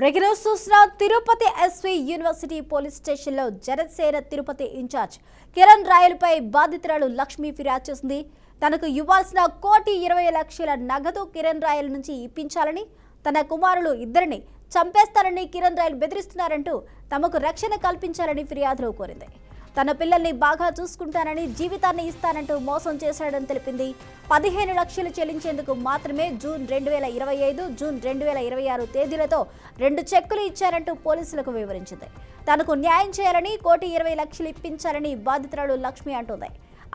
Breaking news చూసిన Tirupati SV university police స్టేషన్లో Janasena Tirupati incharge Kiran రాయలపై బాధితురాలు లక్ష్మి ఫిర్యాదు చేసింది. తనకు ఇవ్వాల్సిన 1,20,00,000 నగదు కిరణ్ రాయల్ నుంచి ఇప్పించాలని, తన కుమారులు ఇద్దరిని చంపేస్తారని కిరణ్ రాయల్ బెదిరిస్తున్నారంటూ తమకు రక్షణ కల్పించాలని ఫిర్యాదులో కోరింది. తన పిల్లల్ని బాగా చూసుకుంటానని, జీవితాన్ని ఇస్తానంటూ మోసం చేశాడని తెలిపింది. 15 లక్షలు చెల్లించేందుకు మాత్రమే జూన్ 2025, జూన్ 2026 తేదీలతో 2 చెక్కులు ఇచ్చారంటూ పోలీసులకు వివరించింది. తనకు న్యాయం చేయాలని, 1,20,00,000 ఇప్పించాలని బాధితురాలు లక్ష్మి అంటుంది.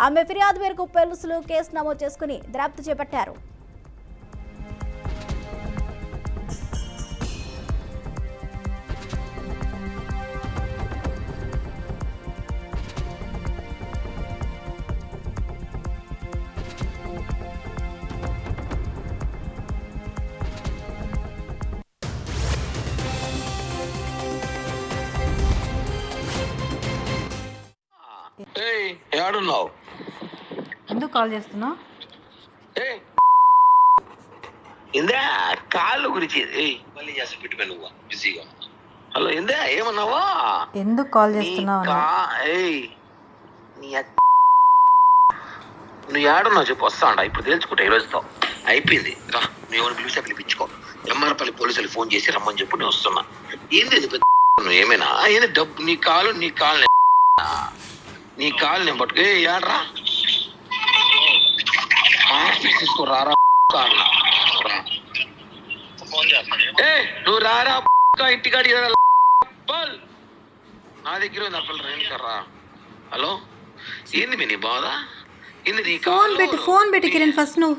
ఆమె ఫిర్యాదు మేరకు పోలీసులు కేసు నమోదు చేసుకుని దర్యాప్తు చేపట్టారు. ఏడున్నావు? ఎందుకు కాల్ చేస్తున్నావు? ఇందా కాళ్ళు గురించి మళ్ళీ చేసి పెట్టుకో, నువ్వు బిజీగా. హలో ఇందా, ఏమన్నావా? ఎందుకు కాల్ చేస్తున్నావు? నువ్వు ఏడున్నావు చెప్పు, వస్తా అంట. ఇప్పుడు తెలుసుకుంటా, ఈ రోజుతో అయిపోయింది. రా, నువ్వు పిలిచా పిలిపించుకో. ఎంఆర్పల్లి పోలీసులు ఫోన్ చేసి రమ్మని చెప్పు, నేను వస్తున్నా. ఏంది నువ్వు ఏమైనా ఏంది డబ్బు? నీ కాలు నేను పట్టుకు ఏడరా తీసుకో, రారా. నువ్వు రారా ఇంటికాడి నా దగ్గర ఉంది అప్పలరా. హలో, ఏంది మీ నీ బాధ? ఏంది నీ ఫోన్ పెట్టి కిరణ్, ఫస్ట్ నువ్వు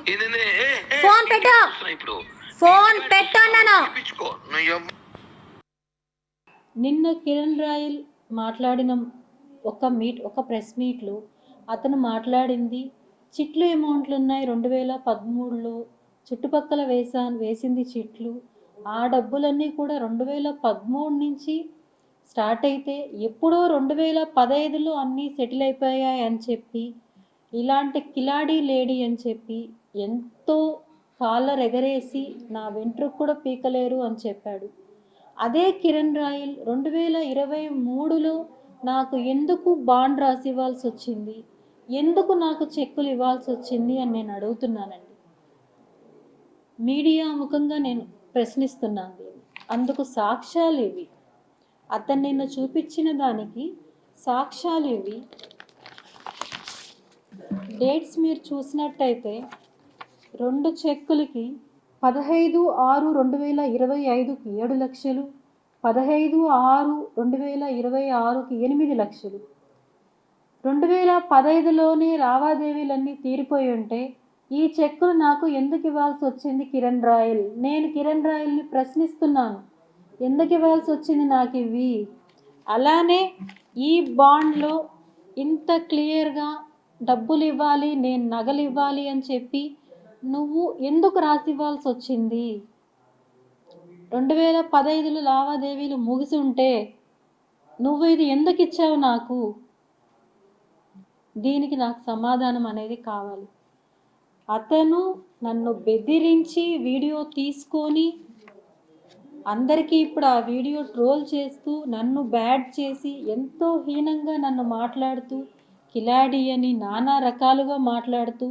ఫోన్ పెట్టు. ఇప్పుడు ఫోన్ పెట్టాను. నిన్న కిరణ్ రాయల్ మాట్లాడిన ఒక ప్రెస్ మీట్లో అతను మాట్లాడింది చిట్లు అమౌంట్లు ఉన్నాయి 2013లో చుట్టుపక్కల వేసింది చిట్లు. ఆ డబ్బులన్నీ కూడా 2013 నుంచి స్టార్ట్ అయితే ఎప్పుడో 2015లో అన్నీ సెటిల్ అయిపోయాయి అని చెప్పి, ఇలాంటి కిలాడీ లేడీ అని చెప్పి ఎంతో కాలర్ ఎగరేసి నా వెంట్రుకు కూడా పీకలేరు అని చెప్పాడు. అదే కిరణ్ రాయల్ 2023లో నాకు ఎందుకు బాండ్ రాసి ఇవ్వాల్సి వచ్చింది, ఎందుకు నాకు చెక్కులు ఇవ్వాల్సి వచ్చింది అని నేను అడుగుతున్నానండి. మీడియా ముఖంగా నేను ప్రశ్నిస్తున్నాను. అందుకు సాక్ష్యాలు ఇవి, అతను నిన్ను చూపించిన దానికి సాక్ష్యాలు ఇవి. డేట్స్ మీరు చూసినట్టయితే 2 చెక్కులకి 15/6/2025కి 7 లక్షలు, 15/6/2026కి 8 లక్షలు. 2015లోనే లావాదేవీలన్నీ తీరిపోయి ఉంటే ఈ చెక్కులు నాకు ఎందుకు ఇవ్వాల్సి వచ్చింది కిరణ్ రాయల్? నేను కిరణ్ రాయల్ని ప్రశ్నిస్తున్నాను, ఎందుకు ఇవ్వాల్సి వచ్చింది నాకు ఇవి? అలానే ఈ బాండ్లో ఇంత క్లియర్గా డబ్బులు ఇవ్వాలి, నేను నగలు ఇవ్వాలి అని చెప్పి నువ్వు ఎందుకు రాసి ఇవ్వాల్సి వచ్చింది? 2015లో లావాదేవీలు ముగిసి ఉంటే నువ్వు ఇది ఎందుకు ఇచ్చావు నాకు? దీనికి నాకు సమాధానం అనేది కావాలి. అతను నన్ను బెదిరించి వీడియో తీసుకొని అందరికీ ఇప్పుడు ఆ వీడియో ట్రోల్ చేస్తూ నన్ను బ్యాడ్ చేసి ఎంతో హీనంగా నన్ను మాట్లాడుతూ కిలాడి అని నానా రకాలుగా మాట్లాడుతూ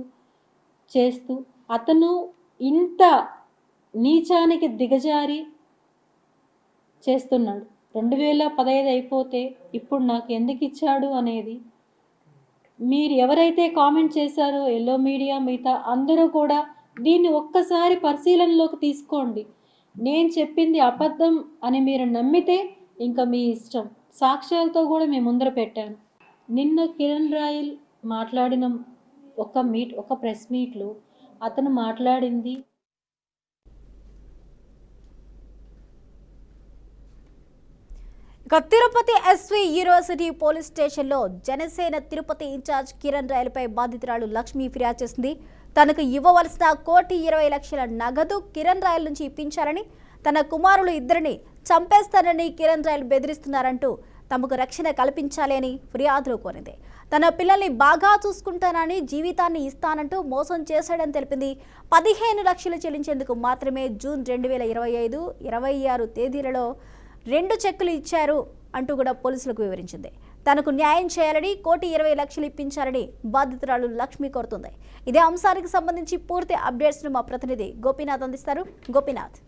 చేస్తూ అతను ఇంత నీచానికి దిగజారి చేస్తున్నాడు. 2015 అయిపోతే ఇప్పుడు నాకు ఎందుకు ఇచ్చాడు అనేది మీరు ఎవరైతే కామెంట్ చేశారో, ఎల్లో మీడియా మిగతా అందరూ కూడా దీన్ని ఒక్కసారి పరిశీలనలోకి తీసుకోండి. నేను చెప్పింది అబద్ధం అని మీరు నమ్మితే ఇంకా మీ ఇష్టం. సాక్ష్యాలతో కూడా మేము ముందర పెట్టాను. నిన్న కిరణ్ రాయల్ మాట్లాడిన ఒక ప్రెస్ మీట్లో అతను మాట్లాడింది తిరుపతి ఎస్వి యూనివర్సిటీ పోలీస్ స్టేషన్లో జనసేన తిరుపతి ఇన్ఛార్జ్ కిరణ్ రాయలపై బాధితురాలు లక్ష్మి ఫిర్యాదు చేసింది. తనకు ఇవ్వవలసిన 1,20,00,000 నగదు కిరణ్ రాయల్ నుంచి ఇప్పించాలని, తన కుమారులు ఇద్దరిని చంపేస్తానని కిరణ్ రాయల్ బెదిరిస్తున్నారంటూ తమకు రక్షణ కల్పించాలి అని ఫిర్యాదులో కోరింది. తన పిల్లల్ని బాగా చూసుకుంటానని, జీవితాన్ని ఇస్తానంటూ మోసం చేశాడని తెలిపింది. 15 లక్షలు చెల్లించేందుకు మాత్రమే జూన్ 2025, 26 తేదీలలో 2 చెక్కులు ఇచ్చారు అంటూ కూడా పోలీసులకు వివరించింది. తనకు న్యాయం చేయాలని, 1,20,00,000 ఇప్పించాలని బాధితురాలు లక్ష్మి కోరుతుంది. ఇదే అంశానికి సంబంధించి పూర్తి అప్డేట్స్ను మా ప్రతినిధి గోపీనాథ్ అందిస్తారు. గోపీనాథ్.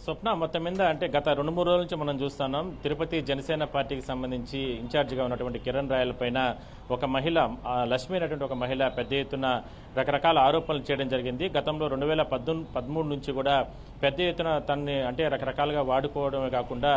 స్వప్న, మొత్తం మీద అంటే గత 2-3 రోజుల నుంచి మనం చూస్తున్నాం, తిరుపతి జనసేన పార్టీకి సంబంధించి ఇన్ఛార్జిగా ఉన్నటువంటి కిరణ్ రాయల్ పైన ఒక మహిళ, లక్ష్మి అనేటువంటి ఒక మహిళ పెద్ద ఎత్తున రకరకాల ఆరోపణలు చేయడం జరిగింది. గతంలో 2013 నుంచి కూడా పెద్ద ఎత్తున తనని అంటే రకరకాలుగా వాడుకోవడమే కాకుండా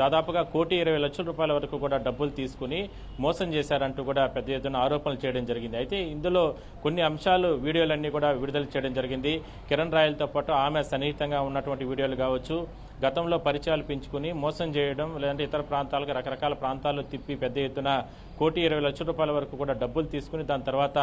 దాదాపుగా 1,20,00,000 వరకు కూడా డబ్బులు తీసుకుని మోసం చేశారంటూ కూడా పెద్ద ఎత్తున ఆరోపణలు చేయడం జరిగింది. అయితే ఇందులో కొన్ని అంశాలు, వీడియోలన్నీ కూడా విడుదల చేయడం జరిగింది. కిరణ్ రాయల్తో పాటు ఆమె సన్నిహితంగా ఉన్నటువంటి వీడియోలు కావచ్చు, గతంలో పరిచయాలు పెంచుకుని మోసం చేయడం, లేదంటే ఇతర ప్రాంతాలకు రకరకాల ప్రాంతాల్లో తిప్పి పెద్ద ఎత్తున 1,20,00,000 వరకు కూడా డబ్బులు తీసుకుని దాని తర్వాత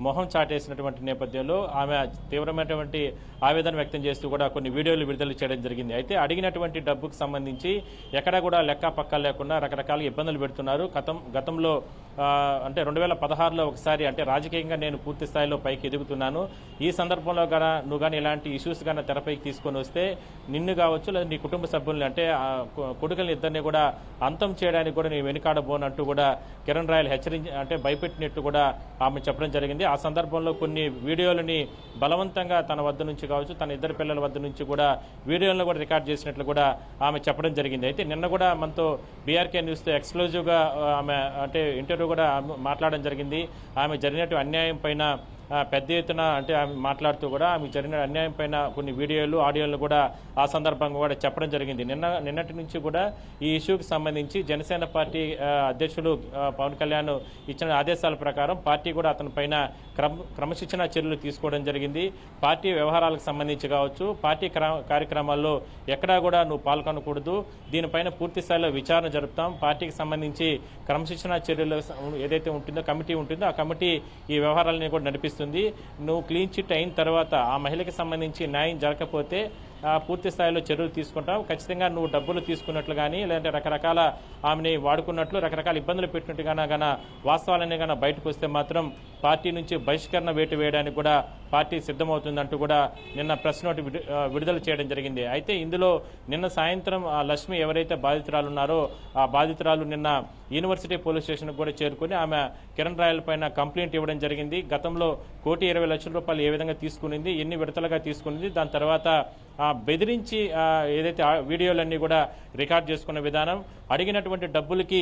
మొహం చాటేసినటువంటి నేపథ్యంలో ఆమె తీవ్రమైనటువంటి ఆవేదన వ్యక్తం చేస్తూ కూడా కొన్ని వీడియోలు విడుదల చేయడం జరిగింది. అయితే అడిగినటువంటి డబ్బుకు సంబంధించి ఎక్కడా కూడా లెక్క పక్క లేకుండా రకరకాల ఇబ్బందులు పెడుతున్నారు. గతంలో అంటే 2016లో ఒకసారి అంటే రాజకీయంగా నేను పూర్తి స్థాయిలో పైకి ఎదుగుతున్నాను, ఈ సందర్భంలో నువ్వు కానీ ఇలాంటి ఇష్యూస్ కానీ తెరపైకి తీసుకొని వస్తే నిన్ను కావచ్చు లేదా నీ కుటుంబ సభ్యుల్ని అంటే కొడుకుల్ని ఇద్దరిని కూడా అంతం చేయడానికి కూడా నేను వెనుకాడబోనంటూ కూడా కిరణ్ రాయల్ అంటే భయపెట్టినట్టు కూడా ఆమె చెప్పడం జరిగింది. ఆ సందర్భంలో కొన్ని వీడియోలని బలవంతంగా తన వద్ద నుంచి కావచ్చు, తన ఇద్దరు పిల్లల వద్ద నుంచి కూడా వీడియోలను కూడా రికార్డ్ చేసినట్లు కూడా ఆమె చెప్పడం జరిగింది. అయితే నిన్న కూడా మనతో బీఆర్కే న్యూస్తో ఎక్స్క్లూజివ్గా ఆమె అంటే ఇంటర్వ్యూ కూడా మాట్లాడడం జరిగింది. ఆమె జరిగినట్టు అన్యాయం పైన పెద్ద ఎత్తున అంటే ఆమె మాట్లాడుతూ కూడా ఆమె జరిగిన అన్యాయం పైన కొన్ని వీడియోలు, ఆడియోలు కూడా ఆ సందర్భంగా కూడా చెప్పడం జరిగింది. నిన్నటి నుంచి కూడా ఈ ఇష్యూకి సంబంధించి జనసేన పార్టీ అధ్యక్షులు పవన్ కళ్యాణ్ ఇచ్చిన ఆదేశాల ప్రకారం పార్టీ కూడా అతని పైన క్రమశిక్షణ చర్యలు తీసుకోవడం జరిగింది. పార్టీ వ్యవహారాలకు సంబంధించి కావచ్చు, పార్టీ కార్యక్రమాల్లో ఎక్కడా కూడా నువ్వు పాల్గొనకూడదు, దీనిపైన పూర్తి స్థాయిలో విచారణ జరుపుతాం, పార్టీకి సంబంధించి క్రమశిక్షణ చర్యలు ఏదైతే ఉంటుందో కమిటీ ఉంటుందో ఆ కమిటీ ఈ వ్యవహారాలని కూడా నడిపిస్తుంది. నువ్వు క్లీన్ చిట్ అయిన తర్వాత ఆ మహిళకి సంబంధించి న్యాయం జరగకపోతే పూర్తి స్థాయిలో చర్యలు తీసుకుంటాం. ఖచ్చితంగా నువ్వు డబ్బులు తీసుకున్నట్లు కానీ లేదంటే రకరకాల ఆమెని వాడుకున్నట్లు రకరకాల ఇబ్బందులు పెట్టినట్టుగా వాస్తవాలన్నీ బయటకు వస్తే మాత్రం పార్టీ నుంచి బహిష్కరణ వేటు వేయడానికి కూడా పార్టీ సిద్ధమవుతుందంటూ కూడా నిన్న ప్రెస్ నోట్ విడుదల చేయడం జరిగింది. అయితే ఇందులో నిన్న సాయంత్రం ఆ లక్ష్మి ఎవరైతే బాధితురాలు ఉన్నారో ఆ బాధితురాలు నిన్న యూనివర్సిటీ పోలీస్ స్టేషన్కి కూడా చేరుకుని ఆమె కిరణ్ రాయల్ పైన కంప్లైంట్ ఇవ్వడం జరిగింది. గతంలో 1,20,00,000 ఏ విధంగా తీసుకునింది, ఎన్ని విడతలుగా తీసుకునింది, దాని తర్వాత బెదిరించి ఏదైతే వీడియోలన్నీ కూడా రికార్డ్ చేసుకున్న విధానం, అడిగినటువంటి డబ్బులకి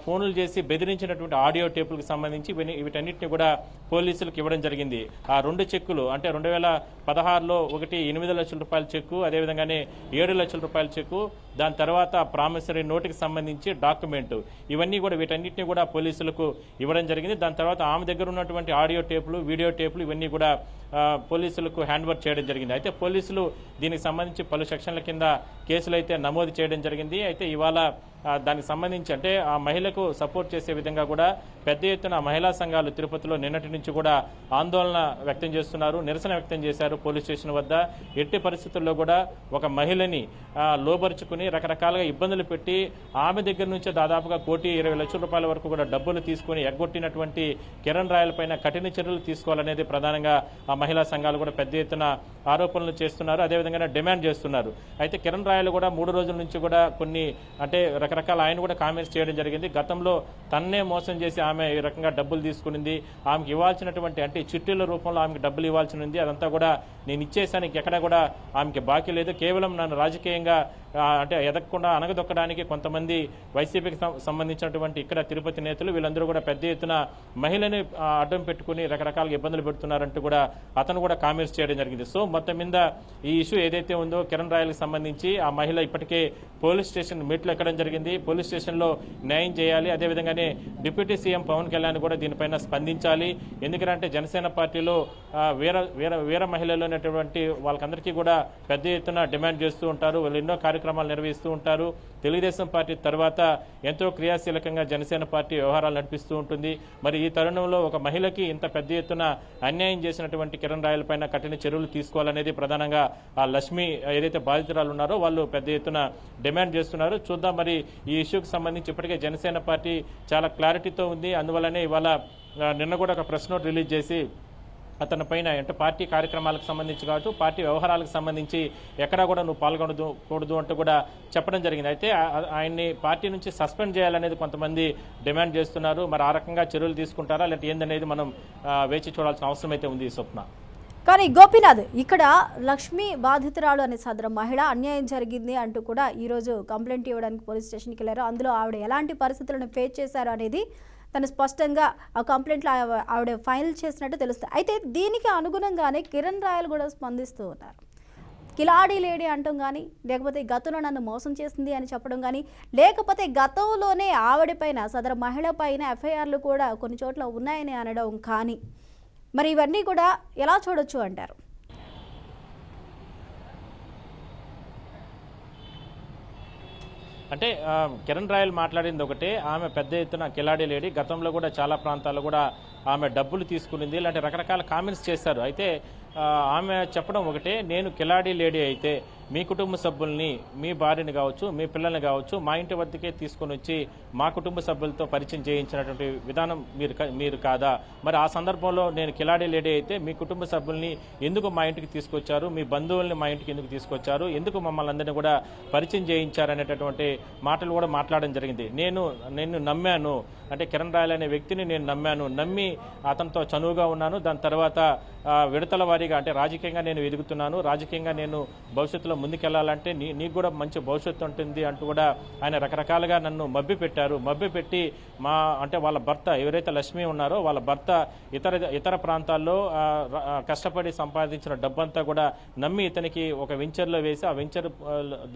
ఫోన్లు చేసి బెదిరించినటువంటి ఆడియో టేపులకు సంబంధించి వీటన్నిటిని కూడా పోలీసులకు ఇవ్వడం జరిగింది. ఆ 2 చెక్కులు అంటే 2016లో ఒకటి 8 లక్షల రూపాయల చెక్కు, అదేవిధంగానే 7 లక్షల రూపాయల చెక్కు, దాని తర్వాత ప్రామిసరీ నోటుకి సంబంధించి డాక్యుమెంట్, ఇవన్నీ కూడా వీటన్నిటిని కూడా పోలీసులకు ఇవ్వడం జరిగింది. దాని తర్వాత ఆమె దగ్గర ఉన్నటువంటి ఆడియో టేపులు, వీడియో టేపులు ఇవన్నీ కూడా పోలీసులకు హ్యాండ్ ఓవర్ చేయడం జరిగింది. అయితే పోలీసులు దీనికి సంబంధించి పలు సెక్షన్ల కింద కేసులు అయితే నమోదు చేయడం జరిగింది. అయితే ఇవాళ దానికి సంబంధించి అంటే ఆ మహిళకు సపోర్ట్ చేసే విధంగా కూడా పెద్ద ఎత్తున మహిళా సంఘాలు తిరుపతిలో నిన్నటి నుంచి కూడా ఆందోళన వ్యక్తం చేస్తున్నారు, నిరసన వ్యక్తం చేశారు పోలీస్ స్టేషన్ వద్ద. ఎట్టి పరిస్థితుల్లో కూడా ఒక మహిళని లోబరుచుకుని రకరకాలుగా ఇబ్బందులు పెట్టి ఆమె దగ్గర నుంచి దాదాపుగా 1,20,00,000 వరకు కూడా డబ్బులు తీసుకుని ఎగ్గొట్టినటువంటి కిరణ్ రాయల్ పైన కఠిన చర్యలు తీసుకోవాలనేది ప్రధానంగా ఆ మహిళా సంఘాలు కూడా పెద్ద ఎత్తున ఆరోపణలు చేస్తున్నారు, అదేవిధంగా డిమాండ్ చేస్తున్నారు. అయితే కిరణ్ రాయల్ కూడా 3 రోజుల నుంచి కూడా కొన్ని అంటే రకరకాల ఆయన కూడా కామెంట్స్ చేయడం జరిగింది. గతంలో తన్నే మోసం చేసి ఆమె ఈ రకంగా డబ్బులు తీసుకునింది, ఆమెకి ఇవ్వాల్సినటువంటి అంటే చిట్టీల రూపంలో ఆమెకి డబ్బులు ఇవ్వాల్సి ఉంది, అదంతా కూడా నేను ఇచ్చేసాను, ఎక్కడ కూడా ఆమెకి బాకీ లేదు, కేవలం నన్ను రాజకీయంగా అంటే ఎదగకుండా అనగదొక్కడానికి కొంతమంది వైసీపీకి సంబంధించినటువంటి ఇక్కడ తిరుపతి నేతలు వీళ్ళందరూ కూడా పెద్ద ఎత్తున మహిళని అడ్డం పెట్టుకుని రకరకాల ఇబ్బందులు పెడుతున్నారంటూ కూడా అతను కూడా కామెంట్స్ చేయడం జరిగింది. సో మొత్తం మీద ఈ ఇష్యూ ఏదైతే ఉందో కిరణ్ రాయల్కి సంబంధించి ఆ మహిళ ఇప్పటికే పోలీస్ స్టేషన్ మెట్లు ఎక్కడం జరిగింది. పోలీస్ స్టేషన్లో న్యాయం చేయాలి, అదేవిధంగానే డిప్యూటీ సీఎం పవన్ కళ్యాణ్ కూడా దీనిపైన స్పందించాలి. ఎందుకంటే జనసేన పార్టీలో వీర మహిళలు అనేటువంటి వాళ్ళకందరికీ కూడా పెద్ద ఎత్తున డిమాండ్ చేస్తూ ఉంటారు. వాళ్ళు ఎన్నో కార్యక్రమాలు నిర్వహిస్తూ ఉంటారు. తెలుగుదేశం పార్టీ తర్వాత ఎంతో క్రియాశీలకంగా జనసేన పార్టీ వ్యవహారాలు నడిపిస్తూ ఉంటుంది. మరి ఈ తరుణంలో ఒక మహిళకి ఇంత పెద్ద ఎత్తున అన్యాయం చేసినటువంటి కిరణ్ రాయల్ పైన కఠిన చర్యలు తీసుకోవాలనేది ప్రధానంగా ఆ లక్ష్మి ఏదైతే బాధితురాలు ఉన్నారో వాళ్ళు పెద్ద ఎత్తున డిమాండ్ చేస్తున్నారు. చూద్దాం మరి ఈ ఇష్యూకి సంబంధించి ఇప్పటికే జనసేన పార్టీ చాలా క్లారిటీతో ఉంది. అందువల్లనే ఇవాళ నిన్న కూడా ఒక ప్రెస్ నోట్ రిలీజ్ చేసి అతని పైన అంటే పార్టీ కార్యక్రమాలకు సంబంధించి కావచ్చు, పార్టీ వ్యవహారాలకు సంబంధించి ఎక్కడా కూడా నువ్వు పాల్గొనకూడదు అంటూ కూడా చెప్పడం జరిగింది. అయితే ఆయన్ని పార్టీ నుంచి సస్పెండ్ చేయాలనేది కొంతమంది డిమాండ్ చేస్తున్నారు. మరి ఆ రకంగా చర్యలు తీసుకుంటారా లేదంటే ఏందనేది మనం వేచి చూడాల్సిన అవసరం అయితే ఉంది. స్వప్న, కానీ గోపీనాథ్, ఇక్కడ లక్ష్మి బాధితురాలు అనే సదరు మహిళ అన్యాయం జరిగింది అంటూ కూడా ఈరోజు కంప్లైంట్ ఇవ్వడానికి పోలీస్ స్టేషన్కి వెళ్ళారు. అందులో ఆవిడ ఎలాంటి పరిస్థితులను ఫేస్ చేశారు అనేది తను స్పష్టంగా ఆ కంప్లైంట్లో ఆవిడ ఫైల్ చేసినట్టు తెలుస్తుంది. అయితే దీనికి అనుగుణంగానే కిరణ్ రాయల్ కూడా స్పందిస్తూ ఉన్నారు. కిలాడీ లేడీ అంటాం కానీ, లేకపోతే గతంలో నన్ను మోసం చేసింది అని చెప్పడం కానీ, లేకపోతే గతంలోనే ఆవిడపైన సదరు మహిళ పైన ఎఫ్ఐఆర్లు కూడా కొన్ని చోట్ల ఉన్నాయని అనడం కానీ, మరి ఇవన్నీ కూడా ఎలా చూడొచ్చు అంటారు? అంటే కిరణ్ రాయల్ మాట్లాడింది ఒకటే, ఆమె పెద్ద ఎత్తున కిలాడీ లేడీ, గతంలో కూడా చాలా ప్రాంతాల్లో కూడా ఆమె డబ్బులు తీసుకునింది, ఇలాంటి రకరకాల కామెంట్స్ చేశారు. అయితే ఆమె చెప్పడం ఒకటే, నేను కిలాడీ లేడీ అయితే మీ కుటుంబ సభ్యుల్ని, మీ భార్యని కావచ్చు, మీ పిల్లల్ని కావచ్చు మా ఇంటి వద్దకే తీసుకొని వచ్చి మా కుటుంబ సభ్యులతో పరిచయం చేయించినటువంటి విధానం మీరు కాదా? మరి ఆ సందర్భంలో నేను కిలాడీ లేడీ అయితే మీ కుటుంబ సభ్యుల్ని ఎందుకు మా ఇంటికి తీసుకొచ్చారు, మీ బంధువుల్ని మా ఇంటికి ఎందుకు తీసుకొచ్చారు, ఎందుకు మమ్మల్ని అందరినీ కూడా పరిచయం చేయించారు అనేటటువంటి మాటలు కూడా మాట్లాడడం జరిగింది. నేను నమ్మాను, అంటే కిరణ్ రాయల్ అనే వ్యక్తిని నేను నమ్మి అతనితో చనువుగా ఉన్నాను. దాని తర్వాత విడతల వారీగా అంటే రాజకీయంగా నేను ఎదుగుతున్నాను, రాజకీయంగా నేను భవిష్యత్తులో ముందుకెళ్లాలంటే నీకు కూడా మంచి భవిష్యత్తు ఉంటుంది అంటూ కూడా ఆయన రకరకాలుగా నన్ను మభ్యపెట్టి అంటే వాళ్ళ భర్త ఎవరైతే లక్ష్మి ఉన్నారో వాళ్ళ భర్త ఇతర ప్రాంతాల్లో కష్టపడి సంపాదించిన డబ్బంతా కూడా నమ్మి ఇతనికి ఒక వెంచర్లో వేసి ఆ వెంచర్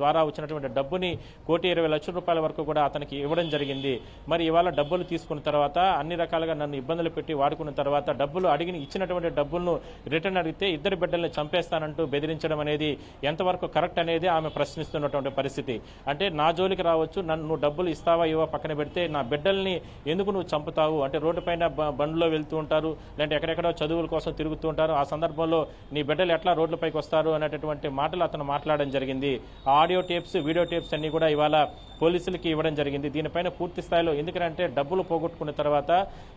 ద్వారా వచ్చినటువంటి డబ్బుని ₹1,20,00,000 వరకు కూడా అతనికి ఇవ్వడం జరిగింది. మరి ఇవాళ డబ్బులు తీసుకున్న తర్వాత అన్ని రకాలుగా నన్ను ఇబ్బందులు పెట్టి వాడుకున్న తర్వాత డబ్బులు ఇచ్చినటువంటి డబ్బులను రిటర్న్ అడిగితే ఇద్దరు బిడ్డల్ని చంపేస్తానంటూ బెదిరించడం అనేది ఎంతవరకు కరెక్ట్ అనేది ఆమె ప్రశ్నిస్తున్నటువంటి పరిస్థితి. అంటే నా జోలికి రావచ్చు, నువ్వు డబ్బులు ఇస్తావా ఇవ్వ పక్కన పెడితే నా బిడ్డల్ని ఎందుకు నువ్వు చంపుతావు? అంటే రోడ్డు పైన బండ్లో వెళ్తూ ఉంటారు, లేదంటే ఎక్కడెక్కడో చదువుల కోసం తిరుగుతూ ఉంటారు, ఆ సందర్భంలో నీ బిడ్డలు ఎట్లా రోడ్లపైకి వస్తారు అనేటటువంటి మాటలు అతను మాట్లాడడం జరిగింది. ఆడియో టేప్స్, వీడియో టేప్స్ అన్ని కూడా ఇవాళ పోలీసులకి ఇవ్వడం జరిగింది. దీనిపైన పూర్తి స్థాయిలో, ఎందుకంటే డబ్బులు పోగొట్టుకున్న తర్వాత,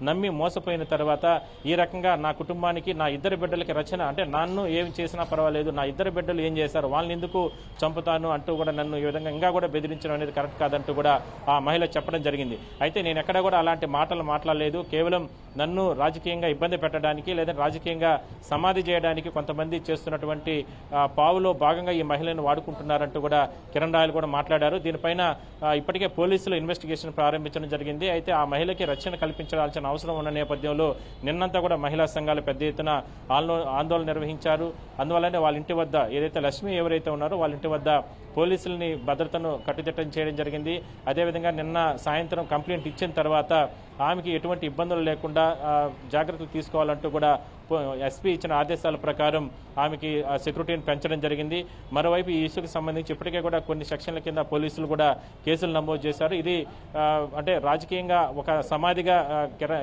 నమ్మి మోసపోయిన తర్వాత ఈ రకంగా నా కుటుంబానికి, నా ఇద్దరు బిడ్డలకి రచన, అంటే నన్ను ఏం చేసినా పర్వాలేదు, నా ఇద్దరు బిడ్డలు ఏం చేశారు, వాళ్ళని ఎందుకు చంపుతాను అంటూ కూడా నన్ను ఈ విధంగా ఇంకా కూడా బెదిరించడం అనేది కరెక్ట్ కాదంటూ కూడా ఆ మహిళ చెప్పడం జరిగింది. అయితే నేను ఎక్కడ కూడా అలాంటి మాటలు మాట్లాడలేదు, కేవలం నన్ను రాజకీయంగా ఇబ్బంది పెట్టడానికి లేదా రాజకీయంగా సమాధి చేయడానికి కొంతమంది చేస్తున్నటువంటి పావులో భాగంగా ఈ మహిళను వాడుకుంటున్నారంటూ కూడా కిరణ్ రాయల్ కూడా మాట్లాడారు. దీనిపైన ఇప్పటికే పోలీసులు ఇన్వెస్టిగేషన్ ప్రారంభించడం జరిగింది. అయితే ఆ మహిళకి రక్షణ కల్పించాల్సిన అవసరం ఉన్న నేపథ్యంలో నిన్నంతా కూడా మహిళా సంఘాలు పెద్ద ఎత్తున ఆందోళన నిర్వహించారు. అందువల్లనే వాళ్ళ ఇంటి వద్ద ఏదైతే లక్ష్మి ఎవరైతే ఉన్నారో వాళ్ళ ఇంటి వద్ద పోలీసులని భద్రతను కట్టుదిట్టం చేయడం జరిగింది. అదేవిధంగా నిన్న సాయంత్రం కంప్లైంట్ ఇచ్చిన తర్వాత ఆమెకి ఎటువంటి ఇబ్బందులు లేకుండా జాగ్రత్తలు తీసుకోవాలంటూ కూడా ఎస్పీ ఇచ్చిన ఆదేశాల ప్రకారం ఆమెకి సెక్యూరిటీని పెంచడం జరిగింది. మరోవైపు ఈ ఇష్యూకి సంబంధించి ఇప్పటికే కూడా కొన్ని సెక్షన్ల కింద పోలీసులు కూడా కేసులు నమోదు చేశారు. ఇది అంటే రాజకీయంగా ఒక సమాధిగా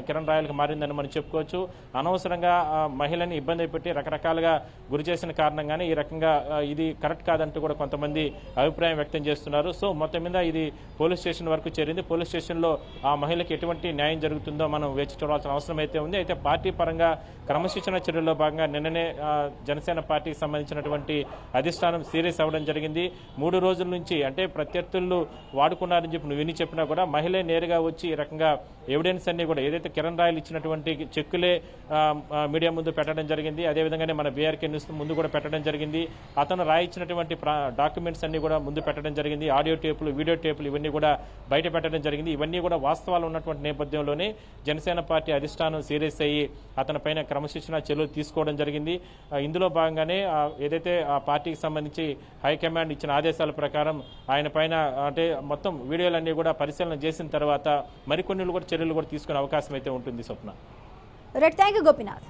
కిరణ్ రాయల్కి మారిందని మనం చెప్పుకోవచ్చు. అనవసరంగా మహిళని ఇబ్బంది పెట్టి రకరకాలుగా గురి చేసిన కారణంగానే ఈ రకంగా ఇది కరెక్ట్ కాదంటూ కూడా కొంతమంది అభిప్రాయం వ్యక్తం చేస్తున్నారు. సో మొత్తం మీద ఇది పోలీస్ స్టేషన్ వరకు చేరింది. పోలీస్ స్టేషన్లో ఆ మహిళకి ఎటువంటి న్యాయం జరుగుతుందో మనం వేచి చూడాల్సిన అవసరం అయితే ఉంది. అయితే పార్టీ పరంగా క్రమశిక్షణ చర్యల్లో భాగంగా నిన్ననే జనసేన పార్టీకి సంబంధించినటువంటి అధిష్టానం సీరియస్ అవ్వడం జరిగింది. 3 రోజుల నుంచి అంటే ప్రత్యర్థులు వాడుకున్నారని చెప్పి నువ్వు విని చెప్పినా కూడా మహిళే నేరుగా వచ్చి ఈ రకంగా ఎవిడెన్స్ అన్ని కూడా ఏదైతే కిరణ్ రాయల్ ఇచ్చినటువంటి చెక్కులే మీడియా ముందు పెట్టడం జరిగింది. అదేవిధంగానే మన బీఆర్కే న్యూస్ ముందు కూడా పెట్టడం జరిగింది. అతను రాయించినటువంటి డాక్యుమెంట్స్ అన్ని కూడా ముందు పెట్టడం జరిగింది. ఆడియో టేపులు, వీడియో టేపులు ఇవన్నీ కూడా బయట పెట్టడం జరిగింది. ఇవన్నీ కూడా వాస్తవాలు ఉన్నటువంటి నేపథ్యంలోనే జనసేన పార్టీ అధిష్టానం సీరియస్ అయ్యి అతని పైన క్రమశిక్షణ చర్యలు తీసుకోవడం జరిగింది. ఇందులో భాగంగానే ఏదైతే ఆ పార్టీకి సంబంధించి హైకమాండ్ ఇచ్చిన ఆదేశాల ప్రకారం ఆయన పైన అంటే మొత్తం వీడియోలన్నీ కూడా పరిశీలన చేసిన తర్వాత మరికొన్ని కూడా చర్యలు కూడా తీసుకునే అవకాశం అయితే ఉంటుంది. స్వప్న, రైట్, థ్యాంక్ యూ గోపీనాథ్.